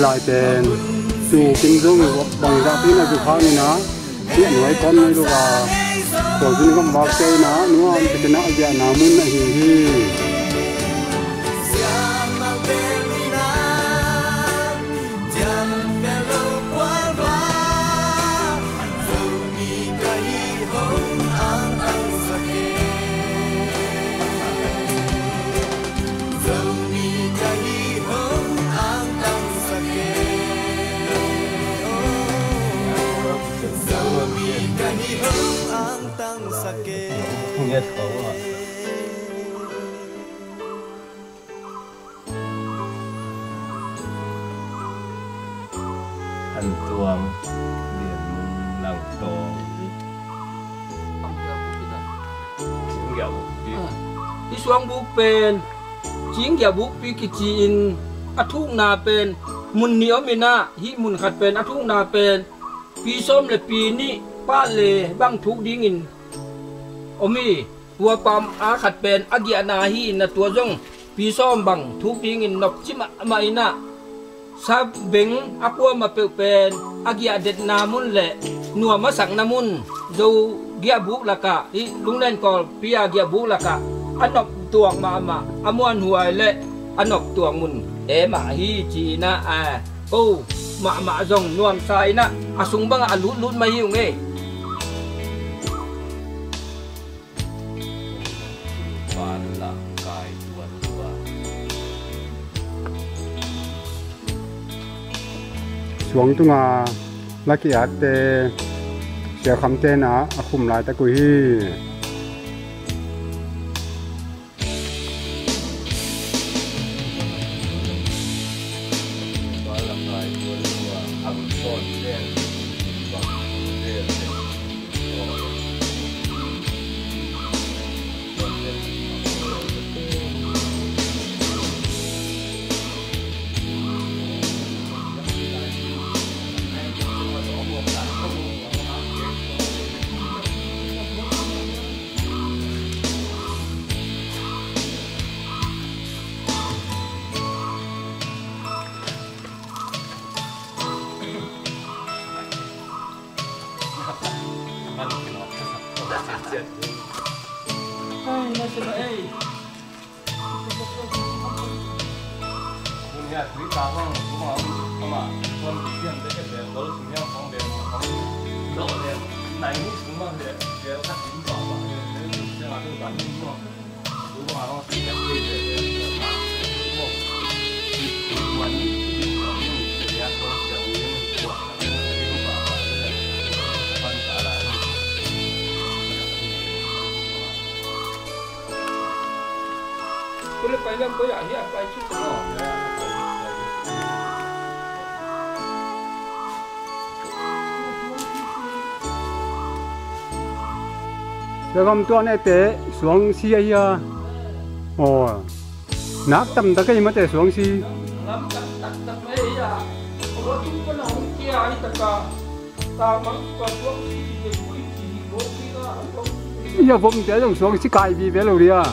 lại tên chủ kinh doanh bằng giá phí là chủ khá như nó hiện nói con này đâu à còn chúng nó mặc cây nó đúng không cái nó giờ nào muốn là hi nghe khẩu à anh tuồng liền lòng to chiến gạoที่ช่วงบุกเป็นจิงอย่าบุกปีกิจีนอาทุ่งนาเป็นมุนเหนียวไม่น่าฮิมุนขัดเป็นอาทุ่งนาเป็นปีส้มและปีนี้ป้าเลบังทุกดิ้งโอมีวัวปามอาขัดเป็นอาเกียนาฮีนะตัวจงปีส้มบังทุกดิ้งนกจิมมาอินะซาเบงอากัวมาเปเป็นอาเกียเด็ดนามุนเละนัวมาสังนามุนดูเกียบุกละกะลุงเล่นก่อปีอาเกียบุกละกะอันนกตัวมาอมวนหัวเละอันนกตัวมุนมาฮีจีนะโอ้มาจงนวมใส่นะอาสุงบังอาลุดมาหิวไงช่วงตุงลักกี้อาเตเสียคำเตนะคุมลายตะกุยBoleh payah kau ya, ya payah cuci. Giờ tua này té xuống xi ấy à, nát tầm ta cái mà té xuống xi. Lắm tầm ấy à, có những cái nào kia ấy tất cả, ta mang còn xuống xi thì vui chỉ có kia giờผมจะต้องxuống xi cài vì bé lâu đi à.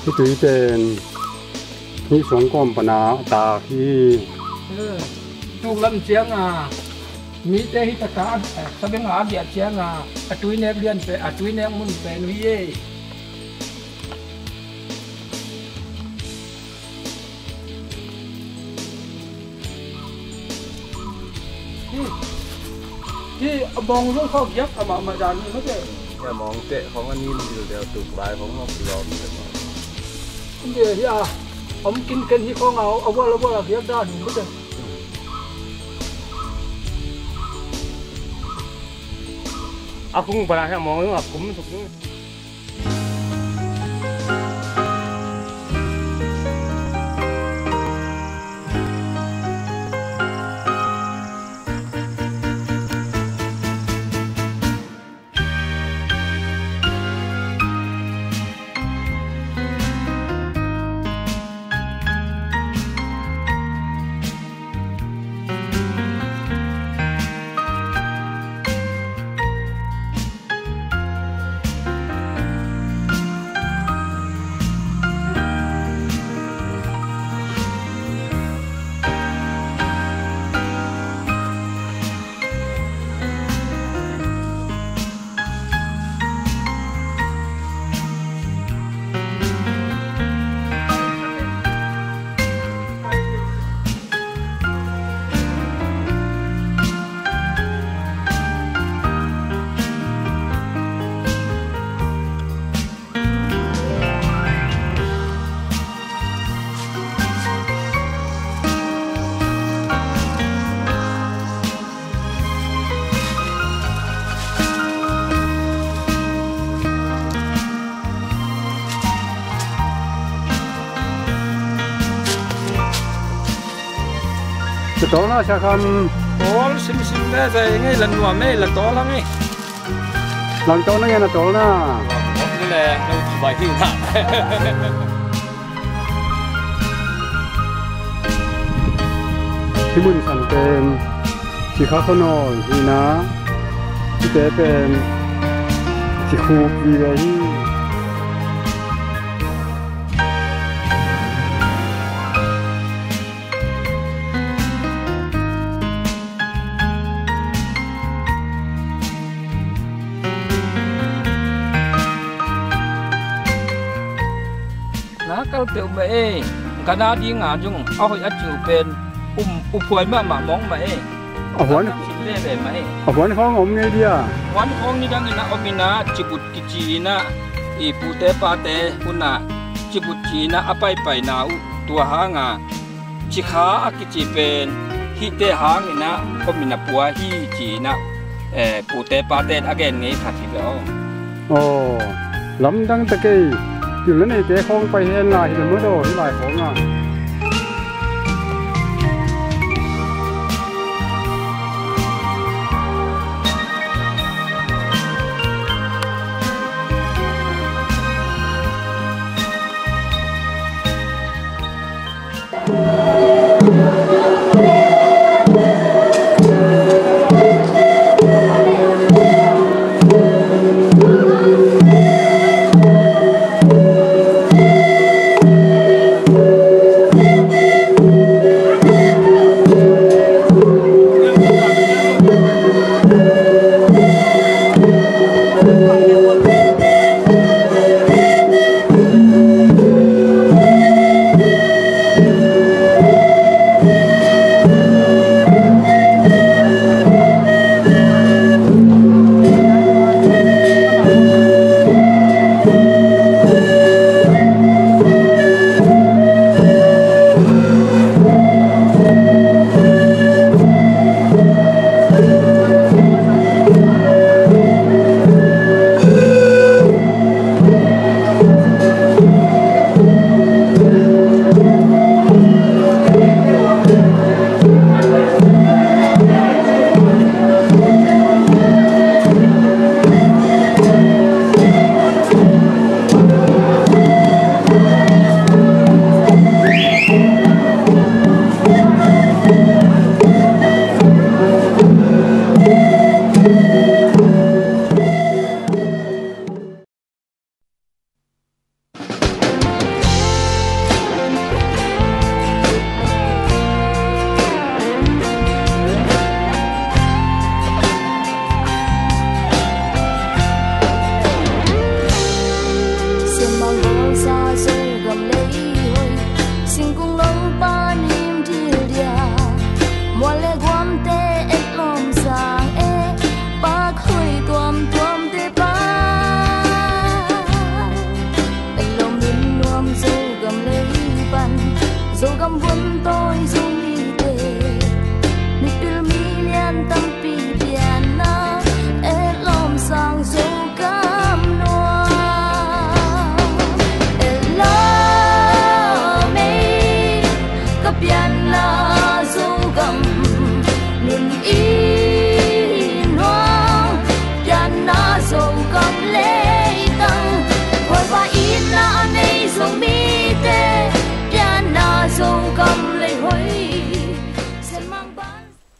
Cái túi tên khi xuống con bà ná ta khi chụp lâm chiang mi te hi ta ka sa beng dia chiang atui nek lian pe atui nek mun pe nu yeที่มองเรื่องข้าวยักษ์มาจานนี่ไม่ใช่ อย่ามองเตะของอันนี้อยู่เดียวตุกลายของนอกยอมเลยมั้ง เดี๋ยวที่ผมกินกันที่ของเอาว่าแล้วว่าเรียกได้ไม่ใช่ cũng bà hay mong nhưng cũng thuộc จะต่อนะชาค โอ้ซิมแม่ใจไงลันวัวแม่ละต่อละไง ำหลังต่อนั่นไงนะต่อนะ นี่แหละเราสบายที่ห่าง ที่มุนสันเป็นสีขาวขนอยที่นะที่แต่เป็นสีคูบีเลย นะก็เตียวไปขณะดีงานจงเอาให้จูเป็นพวยมามองไป เอาหัว สิเล่แบบไหม เอาหัวเขางมไงดีอ่ะ วันของนี่ดังนะอมินาจิบุตกิจีนะอีปูเตปาเตอุนะจิบุตจีนะอไปนาตัวหางาจิขาอกิจีเป็นฮิเตหางนะอมินาปัวฮิจีนะปูเตปาเตอเกนไงขัดที่แล้ว โอ้ลำดังตะกี้อยู่แล้วในเจ๊คงไปเห็นลายเห็นมือโดที่ลายของอ่ะ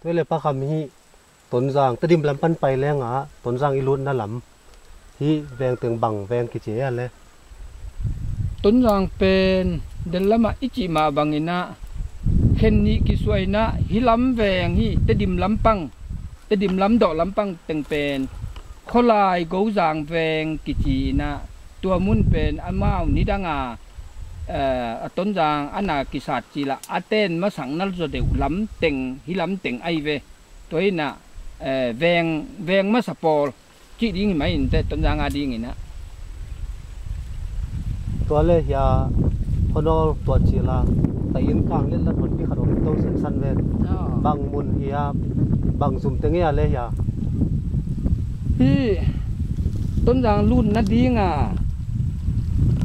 ด้วยเลยป้าคำนี้ต้นจางตะดิมลำปันไปแล้วงะต้นจางอีรุ่นน่าลำที่แวงเตียงบังแวงกิเจียนเลยต้นจางเป็นเดินละมาอิจิมาบังอินะเข็นนี้กิสวยนะฮิลำแวงฮิตะดิมลำปังตะดิมลำดอกลำปังเต็งเป็นขลายกูจางแวงกิจีนะตัวมุนเป็นอันมานิดังต้นจางอันนากิสัตจีละอาเต้นมาสังนัลจะเดือดล้ำเต็งฮิล้ำเต็งไอเวตัวนี้นะแวงมาสปอลจีดิ้งไหมแต่ต้นจางอาดิ้งนะตัวเลยยาพอนอตัวจีละแต่ยินกลางเล่นแล้วคนที่ขนมต้องสั้นเวบางมุนเฮียบางสุ่มเต็งเฮียเลยยาที่ต้นจางรุ่นนัดดิ้ง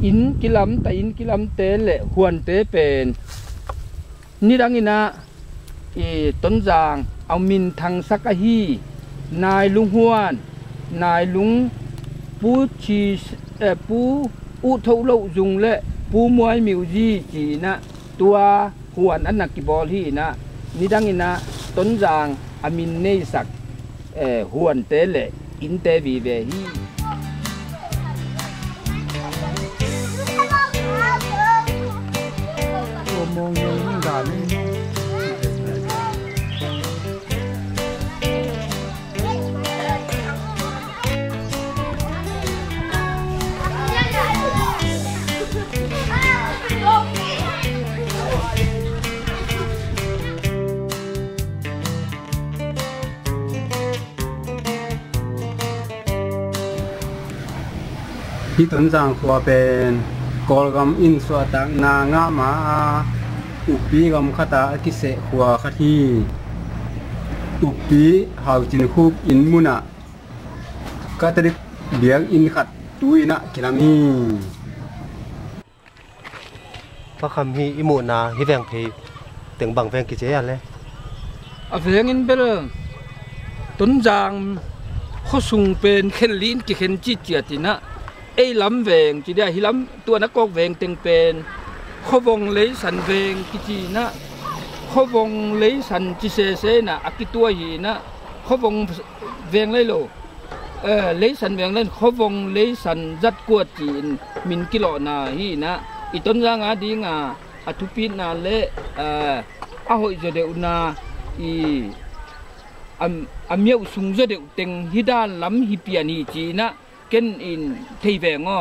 อินกิลัมแต่อินกิลัมเตะเละหวนเตะเป็นนี่ดังอินะ ต้นจางเอามินทางสักฮีนายลุงฮวนนายลุงปูชีปูอุทโลจุงและปูมวยมิวจีจีนะตัวหวนอันนักกิบอลที่นะนี่ดังนี้นะต้นจางอามินเนสักหวนเตเลอินเตวีเวฮีมองยังไม่ได้เลยที่ต้นจางขวาเป็นกอลกำอินสวตักนางามาอุปีกำขตากิเสขวาขทีอุปีหาวจินคูบอินมุนะก็ตริกเบียงอินขัดตุยนะกิลามีพระคำฮีอิมุนาฮิแวงเพถึงบังแวงกิเจียเลยแวงอินเปล่าต้นจางเขาส่งเป็นเข็นลิ้นกิเข็นจีเจียตินะไอ้ลำแวงจีเดียฮิลำตัวนักกอกแวงเต็งเป็นเขาวงเลยสันแวงกิจีนะเขาวงเลยสันจิเซเซนะอากิตัวหีนะเขาวงแวงเลยโลเลยสันแวงนั้นเขาวงเลยสันจัดกวดจีนมินกิโลนาฮีนะอีต้นจางอาดีงาอัตุปีนาเล่อาหอยจะเดือนาอีเมียวสุงจะเดือเต็งฮิดานลำฮิเปียนีจีนะเกินอินเทแวงอ๋อ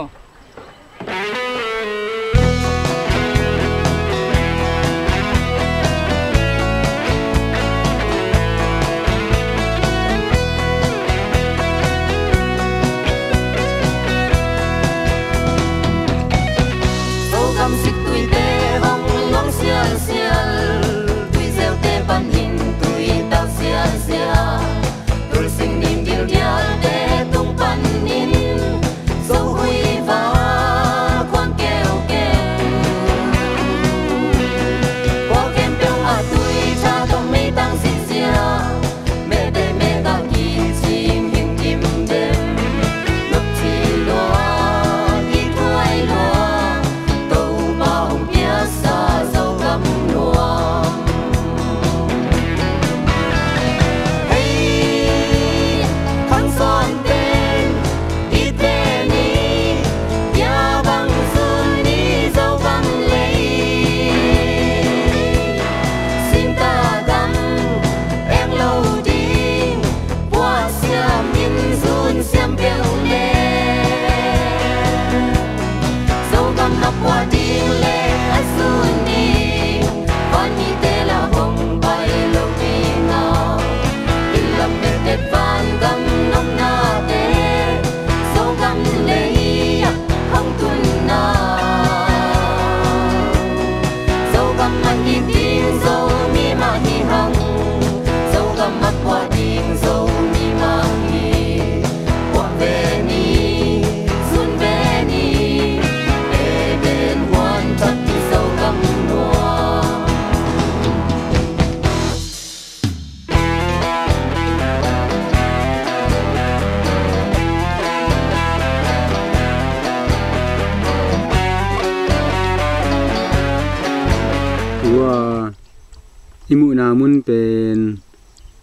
อิมุนามุนเป็น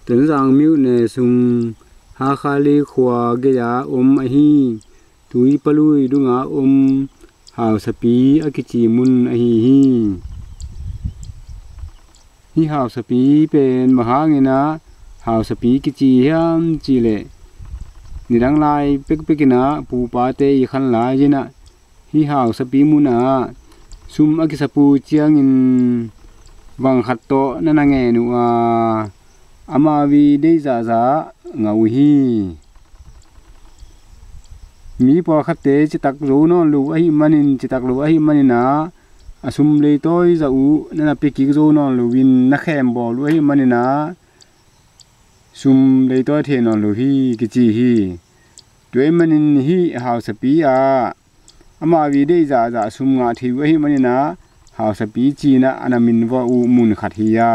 ต้นจางมิวเนซุงฮาคาลีขวาเกียอมอหีตุยปลุยดุงาอมหาวสปีอากิจิมุนอหีฮีหาวสปีเป็นมหาเงนะหาวสปีกิจิยามจิเลนิรังลายเป็กเป็กนะปูปาเตยขันลายเจนะฮีหาวสปีมุนาซุมอากิสปูเจียงอินวังขัดโตนั่นไงนัวอามาวีได้จ่าจ่าเงาฮีมีพอขัดเตจิตักรู้นอนรู้ไอ้มันนินจิตักรู้ไอ้มันนินะอาซุมเลยต้อยจะอูนั่นเป็นกิกรู้นอนรู้วินนักแข่งบอลรู้ไอ้มันนินะซุมเลยต้อยเทนอนรู้ฮีกิจิฮีด้วยมันนินฮีหาวสปีอาอามาวีได้จ่าจ่าซุมงาทีไอ้มันนินะหาวสปีจีนะอนามินว่าอูมุนขัดฮียา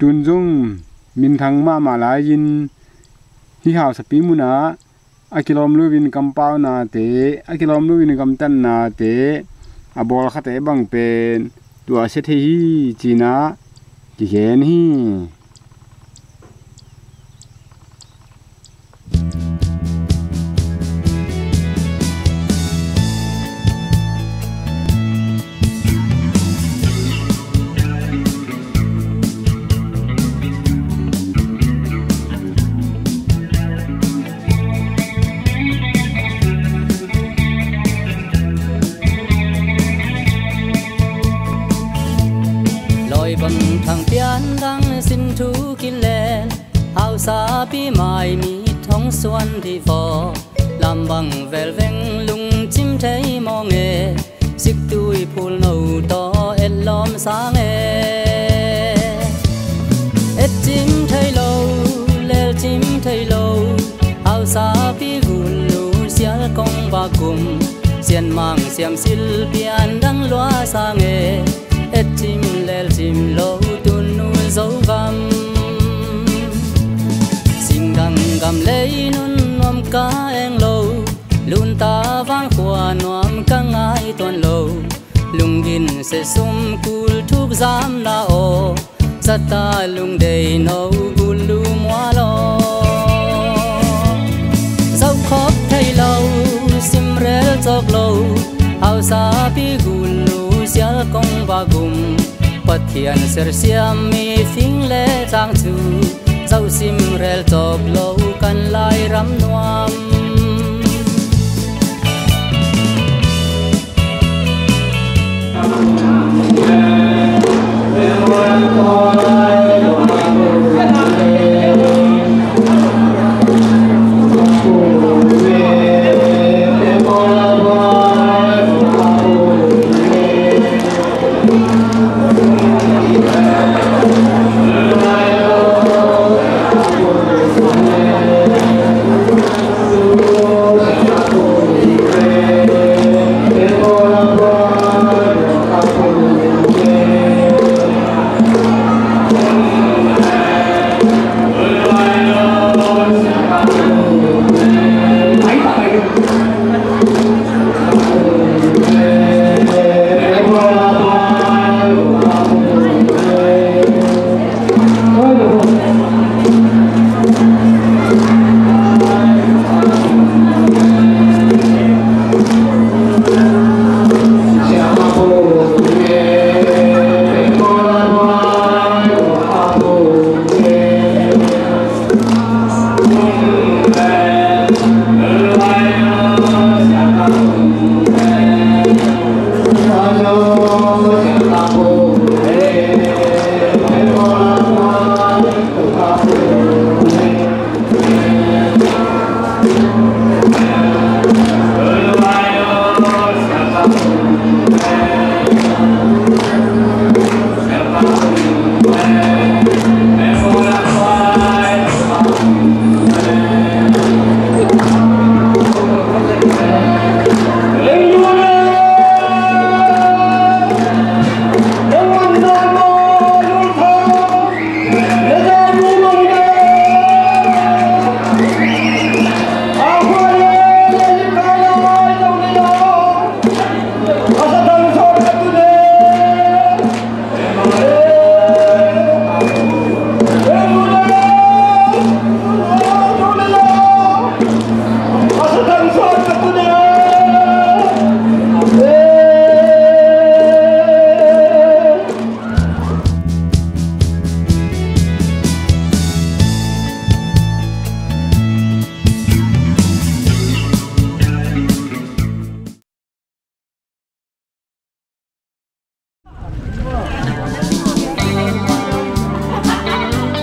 tun dung min thang ma la yin hi hau sapi muna akilom luwin kampau na te akilom luwin kamtan na te abol khate bang pen tua se the hi china ki gen hi thằng pian đang xin thu kinh lệ hào xa bi mai mi thông xuân thì phò làm bằng vel veng lung chim thấy mò nghề xích tui phul nâu to et lom sáng et chim thấy lâu lel chim thấy lâu hào xa bi gùn lu xial công ba cùng xiên mang xiêm sil pian đang loa sang et chim lel chim lâu tuôn nuôi dấu găm xin gam lấy nun nom cá em lâu luôn ta vang khoa nom cá ngái toàn lâu lung gin sẽ sum cul thuốc giam na o sa ta lung đầy nâu gul lu mua lo dấu khóc thay lâu sim rel chọc lâu hào sa pi gul lu xial công ba gum Pat hian ser siam mi phing le tang chu dấu sim rel chọc lâu kan lai ram nuam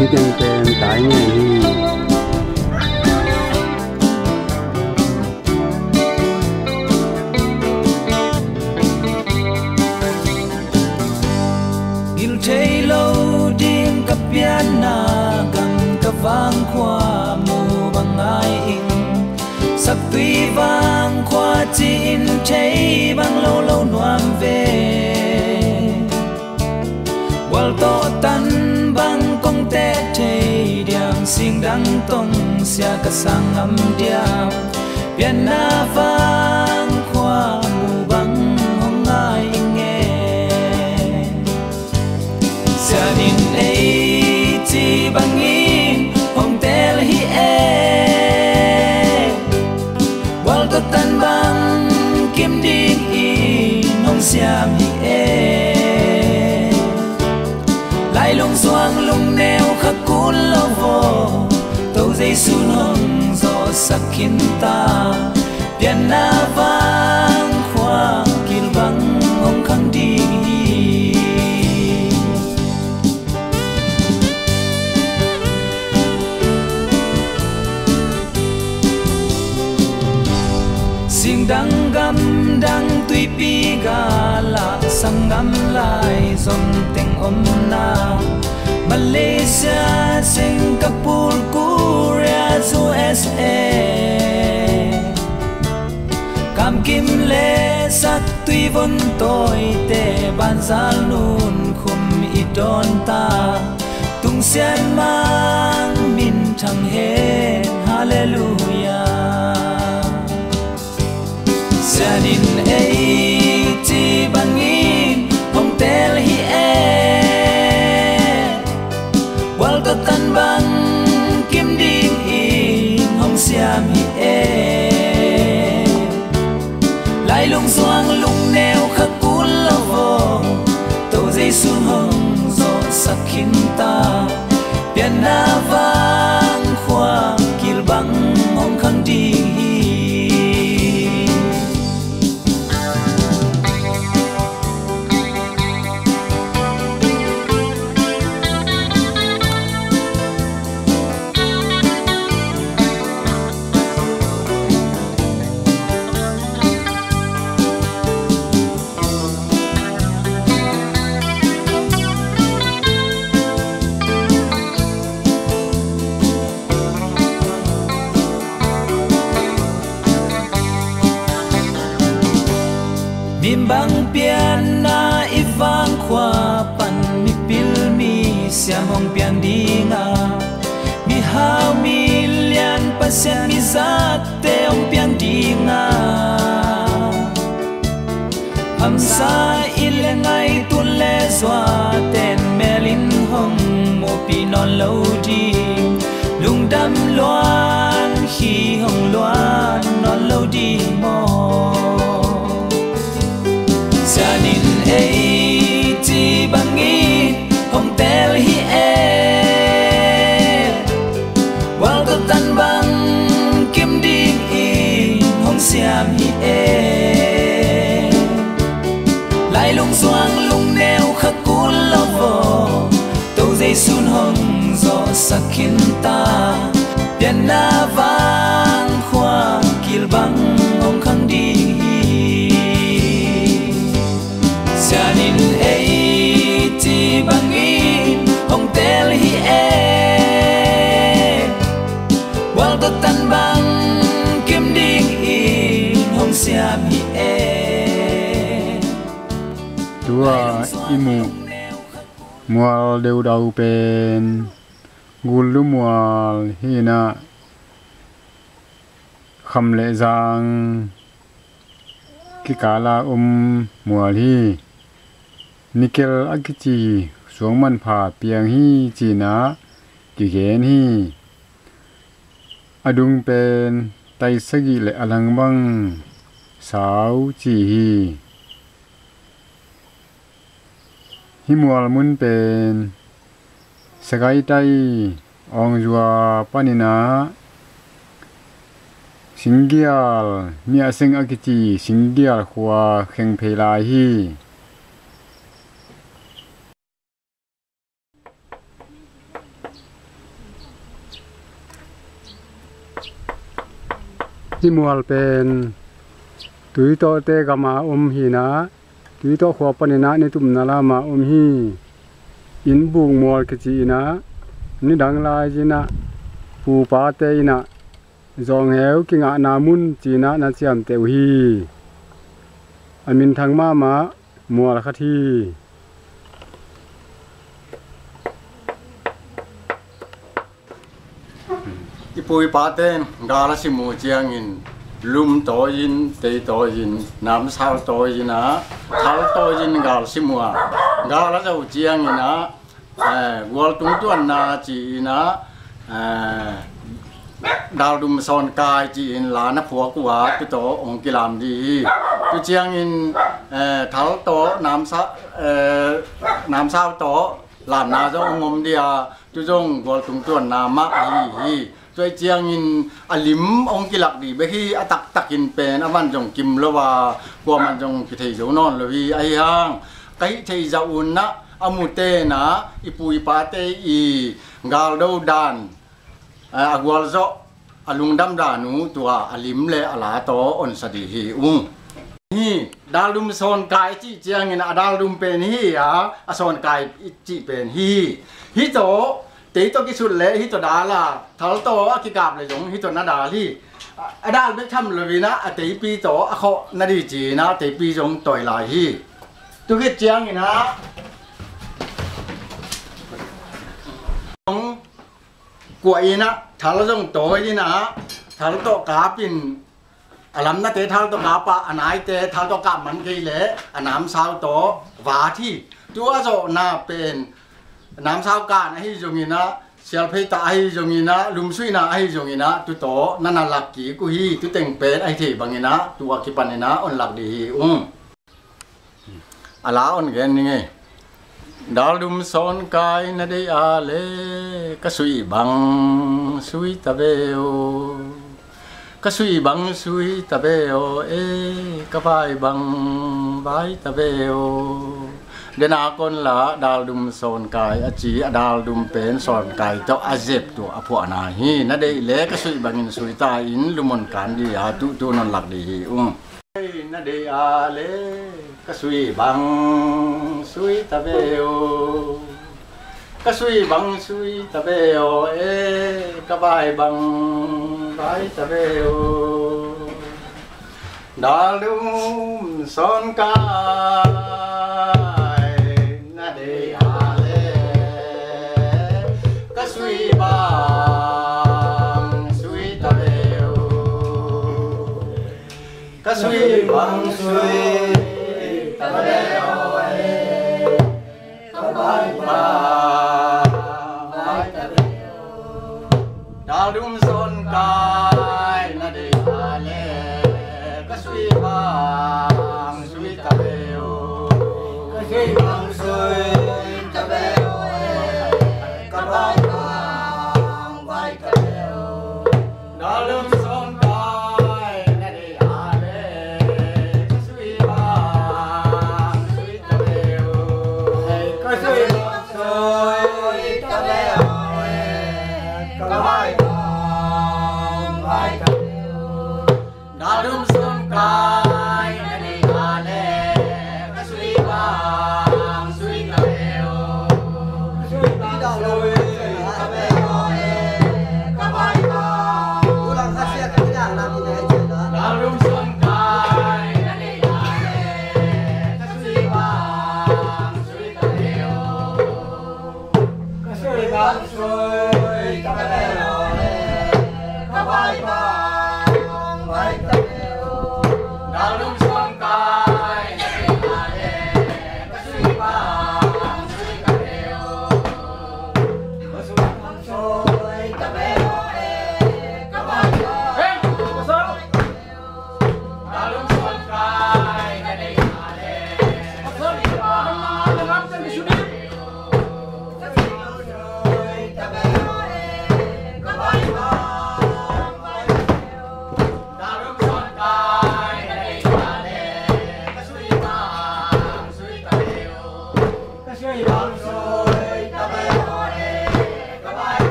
ที่เป็นตายเนี่ยที่ il chei lo ding ka piana gam ka vang khwa mu bangai ing sak tui vang khwa chin chei bang lo lo nuam ve wal to tan bang kong xiên đắng tông xia cả sang âm điam biển na vang khoa mù băng hong ai nghe xia nín ấy chỉ băng in hong tel hi e wal to tan băng kim đinh in hong xiam hi e lại lung xoang lung neo khắc cún lâu vô tàu dây sun hồng gió sắc khiến ta biển na vang khoa kil vang hong khang đi xiên đắng găm đắng tuy pi gà lạ sang ngắm lại dòng tình ôm na Malaysia, Singapore, Korea, USA Cam kim lê sắc tuy vốn tôi tê ban giá luôn khum ít đón ta tung sen mang min thăng hết Hallelujah gia đình ấy chỉ bằng in hong tel hi e wal to tan băng kim đinh in hong xiam hi e lại lung xoang lung neo khắc cún lâu vô tàu dây sun hồng gió sắc khiến ta biển na vang khoa kil băng hong khang đi Mim bang piana ivang khoa pan mi pil mi siam hong pian dinga mi hao mi lian pasien mi zat te hong pian dinga ham sa ile ngai tu le zwa ten melin hong mo pi non lo di lung dam loan khi hong loan non lo di mo gia đình ấy chỉ bằng in hong tel hi e wal to tan băng kim đinh in hong xiam hi e lại lung xoang lung neo khắc cún lâu vô tàu dây sun hồng gió sắc khiến ta biển na vang khoa kil băng hong khang đi gia đình ấy chỉ bằng in hong tel hi e wal to tan băng kim đinh in hong xiam hi e tua imu mual deu dau pen gulu mual hina kham le jang ki kala mual hi Nikel akichi suang man pha piang hi china ki gen hi adung pen tai sagi le alang bang sau chi hi himual mun pen sagai tai ong jua panina singial mi aseng akichi singial khwa kheng phela hi Himual pen tui to te gama hi na tui to khwa panina ni tum na la ma hi in bung mual ke chi na ni dang lai ji na pu pa te na zong heu ki nga na mun chi na na chiam te hi amin thang ma mual kha thi pui pa ten gala simu chiang in lum to in te to in nam sao to in a thal to in gal simua gala jau chiang in a wal tung tuan na chi na đào đùm son cài chỉ in lá nắp phua của tu tổ ông kỳ làm gì tu chiang in tháo tổ nam sao tổ làm na cho ông ngom đi à tu jong gol tung tuan na ma hi tôi chiang in alim ông kỳ lạc đi bây khi tak in pen avan jong kim lo wa qua man jong kỳ thầy dấu non lo hi ai hang cái thầy dấu un na amute na ipui pa te i gal do dan agwal zo alung dam da nu tua alim le ala to on sadi hi hi dalum son kai chi chiang in adalum pen hi a son kai chi pen hi to te to ki sut le hi to da la thal to ki kap le jong hi to na da li adal be tham le wi na te pi to a kho na di chi na te pi jong toi lai hi tu ki chiang in ha của in á thằng giống tối đi nè thằng to cá pin làm na thế thằng to cá pa anh ai thế thằng to cá mình cái lẽ anh làm sao to vả thì chúa rồi na pen làm sao cả này dùng như na xel phê ta hay dùng như na lùm suy na hay dùng như na tu to na lạc kỹ của hi tu tình pen ai thì bằng như na tu cái pan này na on lạc đi ala on gen như nghe dalum son kai na de ale kasui bang sui tabeo kasui bang sui tabeo kabai bang vai tabeo dena kon la dalum son kai achi dalum pen son kai to azep to apu ana hi na de le kasui bangin sui ta in lumon kan di ha tu non lak di na de ale kasui bang sui tabeo kasui bang sui tabeo kabai bang vai tabeo dalum son kai na de ale kasui bang sui tabeo kasui bang sui tabeo dalum son kai na de ale kasui bang sui tabeo kasui bang sui tabeo kabai bang vai tabeo dalum son kai na de ale kasui bang sui tabeo kasui bang sui tabeo kabai dalum son kai na de ale kasui bang sui tabeo kasui bang sui tabeo kabai bang ulang khasiat tidak nanti deh dalum son kai na de ale kasui bang sui tabeo kasui bang sui tabeo kabai bang vai tabeo dalum